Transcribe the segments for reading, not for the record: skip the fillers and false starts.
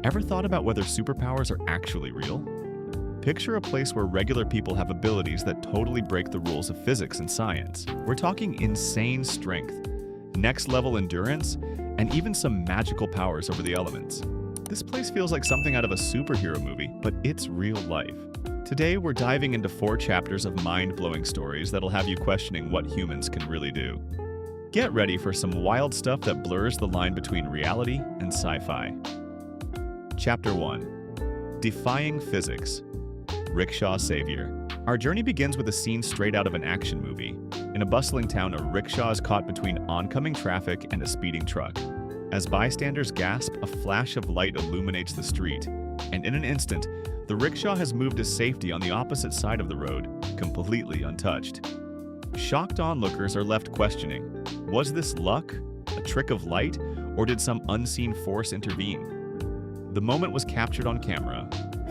Ever thought about whether superpowers are actually real? Picture a place where regular people have abilities that totally break the rules of physics and science. We're talking insane strength, next-level endurance, and even some magical powers over the elements. This place feels like something out of a superhero movie, but it's real life. Today, we're diving into 4 chapters of mind-blowing stories that'll have you questioning what humans can really do. Get ready for some wild stuff that blurs the line between reality and sci-fi. Chapter 1. Defying Physics. Rickshaw Savior. Our journey begins with a scene straight out of an action movie. In a bustling town, a rickshaw is caught between oncoming traffic and a speeding truck. As bystanders gasp, a flash of light illuminates the street, and in an instant, the rickshaw has moved to safety on the opposite side of the road, completely untouched. Shocked onlookers are left questioning, was this luck, a trick of light, or did some unseen force intervene? The moment was captured on camera,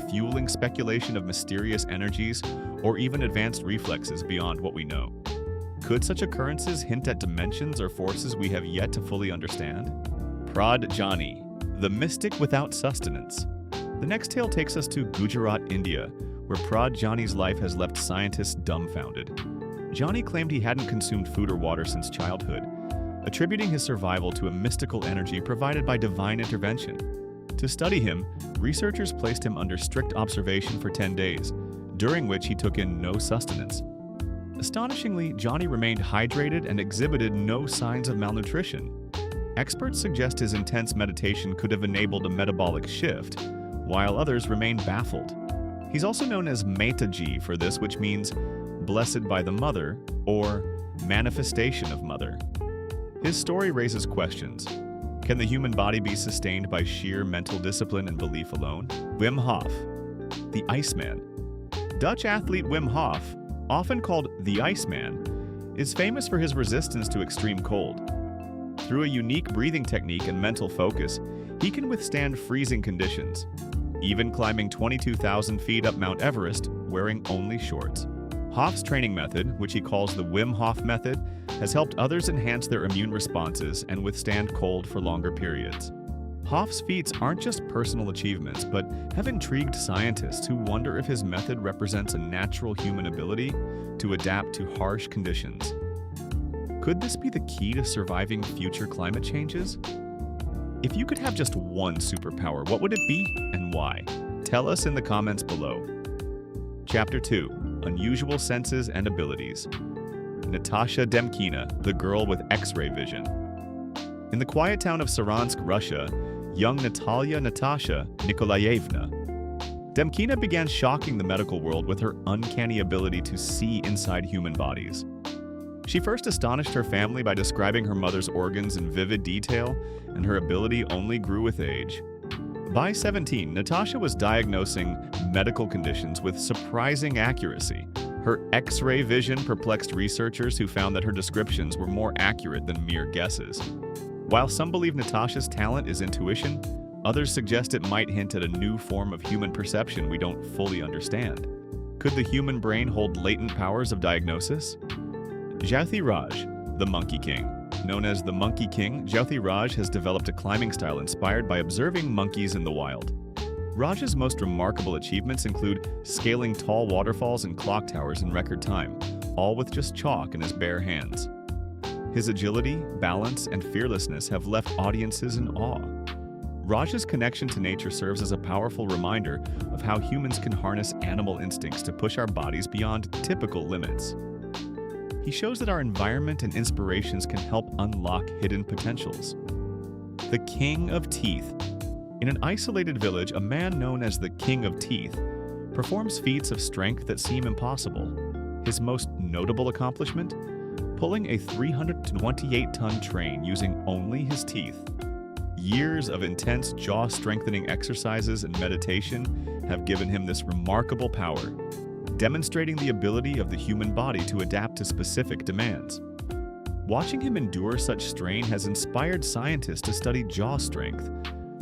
fueling speculation of mysterious energies or even advanced reflexes beyond what we know. Could such occurrences hint at dimensions or forces we have yet to fully understand? Prod Jani, the mystic without sustenance. The next tale takes us to Gujarat, India, where Prod Jani's life has left scientists dumbfounded. Jani claimed he hadn't consumed food or water since childhood, attributing his survival to a mystical energy provided by divine intervention. To study him, researchers placed him under strict observation for 10 days, during which he took in no sustenance. Astonishingly, Jani remained hydrated and exhibited no signs of malnutrition. Experts suggest his intense meditation could have enabled a metabolic shift, while others remained baffled. He's also known as Mataji for this, which means blessed by the mother or manifestation of mother. His story raises questions. Can the human body be sustained by sheer mental discipline and belief alone? Wim Hof, the Iceman. Dutch athlete Wim Hof, often called the Iceman, is famous for his resistance to extreme cold. Through a unique breathing technique and mental focus, he can withstand freezing conditions, even climbing 22,000 feet up Mount Everest wearing only shorts. Hof's training method, which he calls the Wim Hof method, has helped others enhance their immune responses and withstand cold for longer periods. Hof's feats aren't just personal achievements, but have intrigued scientists who wonder if his method represents a natural human ability to adapt to harsh conditions. Could this be the key to surviving future climate changes? If you could have just one superpower, what would it be and why? Tell us in the comments below. Chapter 2. Unusual Senses and Abilities. Natasha Demkina, the girl with X-ray vision. In the quiet town of Saransk, Russia, young Natasha Nikolaevna Demkina began shocking the medical world with her uncanny ability to see inside human bodies. She first astonished her family by describing her mother's organs in vivid detail, and her ability only grew with age. By 17, Natasha was diagnosing medical conditions with surprising accuracy. Her X-ray vision perplexed researchers who found that her descriptions were more accurate than mere guesses. While some believe Natasha's talent is intuition, others suggest it might hint at a new form of human perception we don't fully understand. Could the human brain hold latent powers of diagnosis? Jyoti Raj, the Monkey King. Known as the Monkey King, Jyoti Raj has developed a climbing style inspired by observing monkeys in the wild. Raj's most remarkable achievements include scaling tall waterfalls and clock towers in record time, all with just chalk in his bare hands. His agility, balance, and fearlessness have left audiences in awe. Raj's connection to nature serves as a powerful reminder of how humans can harness animal instincts to push our bodies beyond typical limits. He shows that our environment and inspirations can help unlock hidden potentials. The King of Teeth. In an isolated village, a man known as the King of Teeth performs feats of strength that seem impossible. His most notable accomplishment? Pulling a 328-ton train using only his teeth. Years of intense jaw-strengthening exercises and meditation have given him this remarkable power, demonstrating the ability of the human body to adapt to specific demands. Watching him endure such strain has inspired scientists to study jaw strength,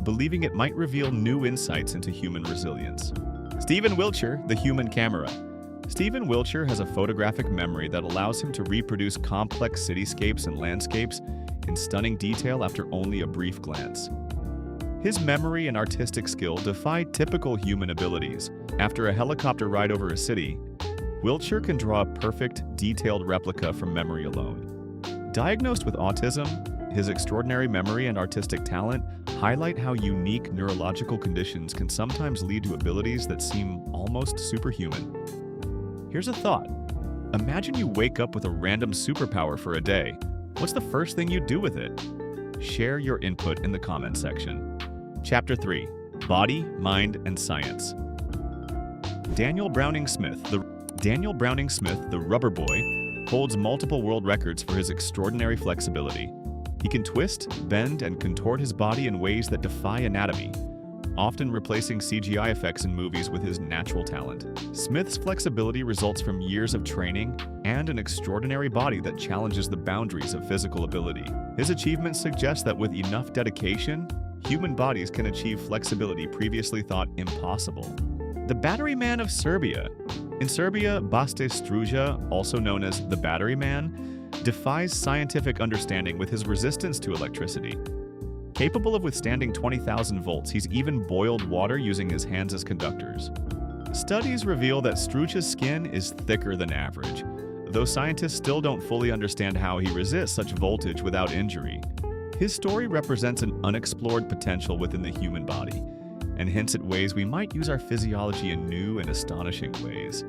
believing it might reveal new insights into human resilience. Stephen Wiltshire, the human camera. Stephen Wiltshire has a photographic memory that allows him to reproduce complex cityscapes and landscapes in stunning detail after only a brief glance. His memory and artistic skill defy typical human abilities. After a helicopter ride over a city, Ltio can draw a perfect, detailed replica from memory alone. Diagnosed with autism, his extraordinary memory and artistic talent highlight how unique neurological conditions can sometimes lead to abilities that seem almost superhuman. Here's a thought. Imagine you wake up with a random superpower for a day. What's the first thing you'd do with it? Share your input in the comments section. Chapter 3. Body, Mind, and Science. Daniel Browning Smith, the rubber boy, holds multiple world records for his extraordinary flexibility. He can twist, bend, and contort his body in ways that defy anatomy, often replacing CGI effects in movies with his natural talent. Smith's flexibility results from years of training and an extraordinary body that challenges the boundaries of physical ability. His achievements suggest that with enough dedication, human bodies can achieve flexibility previously thought impossible. The Battery Man of Serbia. In Serbia, Bate Struja, also known as the Battery Man, defies scientific understanding with his resistance to electricity. Capable of withstanding 20,000 volts, he's even boiled water using his hands as conductors. Studies reveal that Struja's skin is thicker than average, though scientists still don't fully understand how he resists such voltage without injury. His story represents an unexplored potential within the human body, and hints at ways we might use our physiology in new and astonishing ways.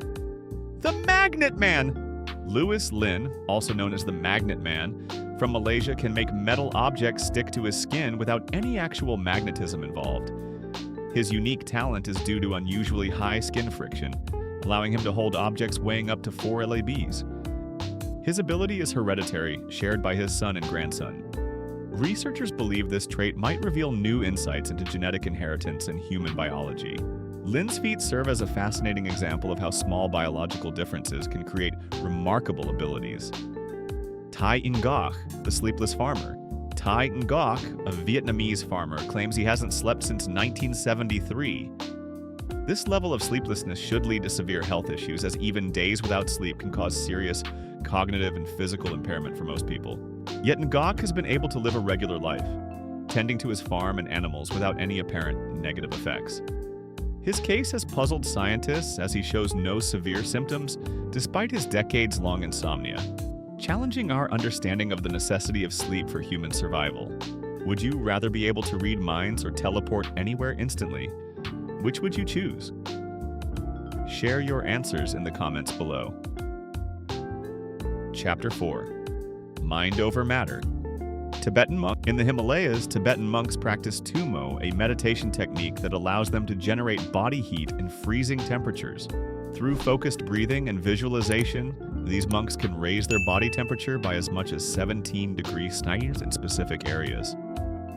The Magnet Man! Louis Lin, also known as the Magnet Man, from Malaysia can make metal objects stick to his skin without any actual magnetism involved. His unique talent is due to unusually high skin friction, allowing him to hold objects weighing up to 4 lbs. His ability is hereditary, shared by his son and grandson. Researchers believe this trait might reveal new insights into genetic inheritance and human biology. Lin's feats serve as a fascinating example of how small biological differences can create remarkable abilities. Thai Ngoc, the Sleepless Farmer. Thai Ngoc, a Vietnamese farmer, claims he hasn't slept since 1973. This level of sleeplessness should lead to severe health issues, as even days without sleep can cause serious cognitive and physical impairment for most people. Yet Ngoc has been able to live a regular life, tending to his farm and animals without any apparent negative effects. His case has puzzled scientists as he shows no severe symptoms despite his decades-long insomnia, challenging our understanding of the necessity of sleep for human survival. Would you rather be able to read minds or teleport anywhere instantly? Which would you choose? Share your answers in the comments below. Chapter 4. Mind over Matter. Tibetan monk. In the Himalayas, Tibetan monks practice Tumo, a meditation technique that allows them to generate body heat in freezing temperatures. Through focused breathing and visualization, these monks can raise their body temperature by as much as 17 degrees Celsius in specific areas.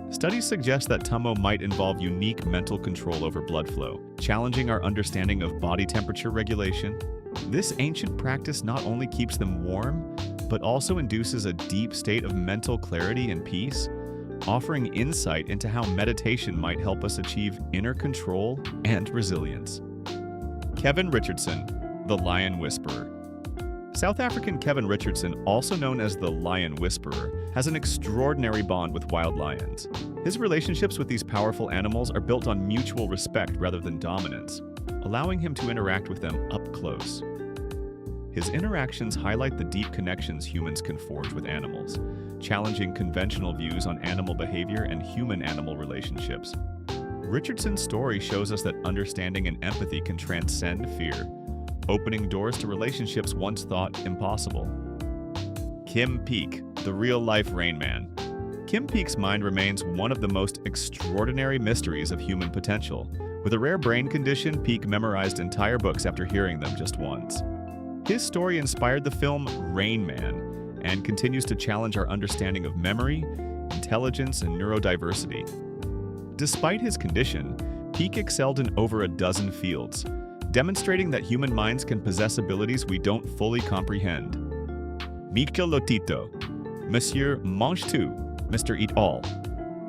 Studies suggest that Tumo might involve unique mental control over blood flow, challenging our understanding of body temperature regulation. This ancient practice not only keeps them warm, but also induces a deep state of mental clarity and peace, offering insight into how meditation might help us achieve inner control and resilience. Kevin Richardson, the Lion Whisperer. South African Kevin Richardson, also known as the Lion Whisperer, has an extraordinary bond with wild lions. His relationships with these powerful animals are built on mutual respect rather than dominance, allowing him to interact with them up close. His interactions highlight the deep connections humans can forge with animals, challenging conventional views on animal behavior and human-animal relationships. Richardson's story shows us that understanding and empathy can transcend fear, opening doors to relationships once thought impossible. Kim Peek, the real-life Rain Man. Kim Peek's mind remains one of the most extraordinary mysteries of human potential. With a rare brain condition, Peek memorized entire books after hearing them just once. His story inspired the film Rain Man and continues to challenge our understanding of memory, intelligence, and neurodiversity. Despite his condition, Peek excelled in over a dozen fields, demonstrating that human minds can possess abilities we don't fully comprehend. Michel Lotito, Monsieur Mange-Tout, Mr. Eat-All.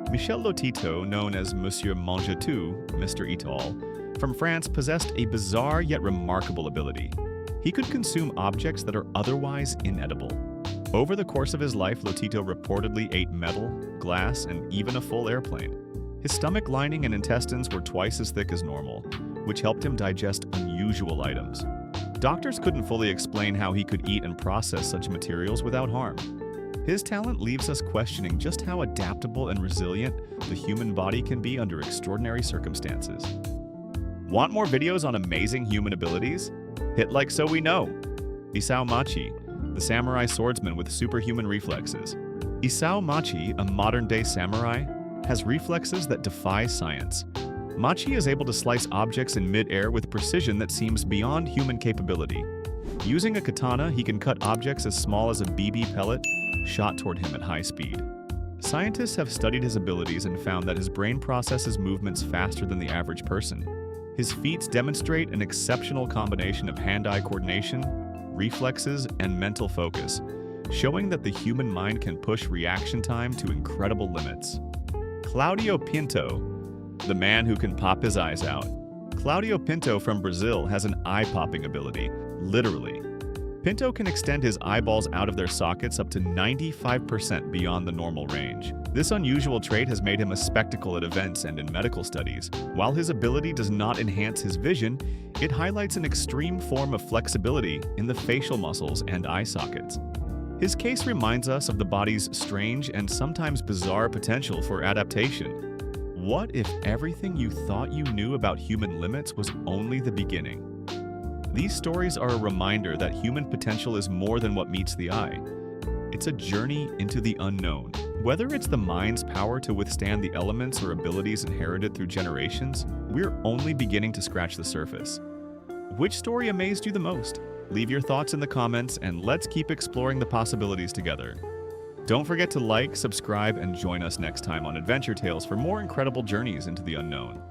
Michel Lotito, known as Monsieur Mange-Tout, Mr. Eat-All, from France, possessed a bizarre yet remarkable ability. He could consume objects that are otherwise inedible. Over the course of his life, Lotito reportedly ate metal, glass, and even a full airplane. His stomach lining and intestines were twice as thick as normal, which helped him digest unusual items. Doctors couldn't fully explain how he could eat and process such materials without harm. His talent leaves us questioning just how adaptable and resilient the human body can be under extraordinary circumstances. Want more videos on amazing human abilities? Hit like so we know. Isao Machi, the samurai swordsman with superhuman reflexes. Isao Machi, a modern-day samurai, has reflexes that defy science. Machi is able to slice objects in mid-air with precision that seems beyond human capability. Using a katana, he can cut objects as small as a BB pellet shot toward him at high speed. Scientists have studied his abilities and found that his brain processes movements faster than the average person. His feats demonstrate an exceptional combination of hand-eye coordination, reflexes, and mental focus, showing that the human mind can push reaction time to incredible limits. Clao Pinto, the man who can pop his eyes out. Clao Pinto from Brazil has an eye-popping ability, literally. Pinto can extend his eyeballs out of their sockets up to 95% beyond the normal range. This unusual trait has made him a spectacle at events and in medical studies. While his ability does not enhance his vision, it highlights an extreme form of flexibility in the facial muscles and eye sockets. His case reminds us of the body's strange and sometimes bizarre potential for adaptation. What if everything you thought you knew about human limits was only the beginning? These stories are a reminder that human potential is more than what meets the eye. It's a journey into the unknown. Whether it's the mind's power to withstand the elements or abilities inherited through generations, we're only beginning to scratch the surface. Which story amazed you the most? Leave your thoughts in the comments and let's keep exploring the possibilities together. Don't forget to like, subscribe, and join us next time on Adventure Tales for more incredible journeys into the unknown.